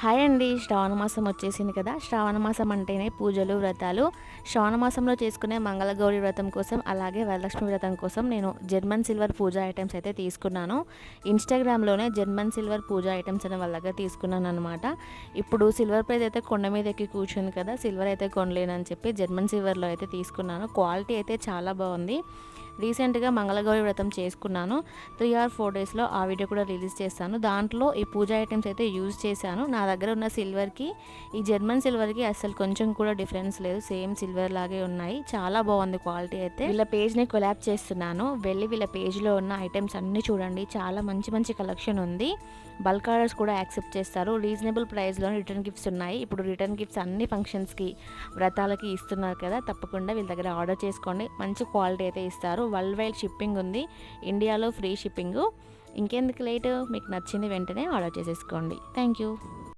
Hi అండి. శ్రావణ మాసం వచ్చేసింది కదా! శ్రావణ మాసం అంటేనే పూజలు, వ్రతాలు. శ్రావణ మాసంలో చేసుకునే మంగళగౌరి వ్రతం కోసం, అలాగే వరలక్ష్మి వ్రతం కోసం నేను జర్మన్ సిల్వర్ పూజా ఐటెమ్స్ అయితే తీసుకున్నాను. ఇన్‌స్టాగ్రామ్‌లోనే జర్మన్ సిల్వర్ పూజా ఐటెమ్స్ అనే వాళ్ళ దగ్గర తీసుకున్నాననమాట. ఇప్పుడు సిల్వర్ ప్రైస్ అయితే కొండ మీద ఎక్కి కూర్చుంది కదా! సిల్వర్ అయితే కొనలేనని చెప్పి జర్మన్ సిల్వర్‌లో అయితే తీసుకున్నాను. క్వాలిటీ అయితే చాలా బాగుంది. రీసెంట్‌గా మంగళగౌరి వ్రతం చేసుకున్నాను. 3 ఆర్ 4 డేస్‌లో ఆ వీడియో కూడా రిలీజ్ చేస్తాను. దాంట్లో ఈ పూజా ఐటెమ్స్ అయితే యూజ్ చేశాను. నా దగ్గర ఉన్న సిల్వర్‌కి, ఈ జర్మన్ సిల్వర్‌కి అస్సలు కొంచెం కూడా డిఫరెన్స్ లేదు. సేమ్ సిల్వర్ లాగే ఉన్నాయి. చాలా బాగుంది క్వాలిటీ అయితే. వీళ్ళ పేజ్‌ని కొలాబ్ చేస్తున్నాను. వెళ్ళి వీళ్ళ పేజ్‌లో ఉన్న ఐటెమ్స్ అన్నీ చూడండి. చాలా మంచి మంచి కలెక్షన్ ఉంది. బల్క్ ఆర్డర్స్ కూడా యాక్సెప్ట్ చేస్తారు. రీజనబుల్ ప్రైస్‌లోనే రిటర్న్ గిఫ్ట్స్ ఉన్నాయి. ఇప్పుడు రిటర్న్ గిఫ్ట్స్ అన్ని ఫంక్షన్స్‌కి, వ్రతాలకి ఇస్తున్నారు కదా! తప్పకుండా వీళ్ళ దగ్గర ఆర్డర్ చేసుకోండి. మంచి క్వాలిటీ అయితే ఇస్తారు. వరల్డ్ వైడ్ షిప్పింగ్ ఉంది. ఇండియాలో ఫ్రీ షిప్పింగు. ఇంకెందుకు లేటు, మీకు నచ్చింది వెంటనే ఆర్డర్ చేసేసుకోండి. Thank you.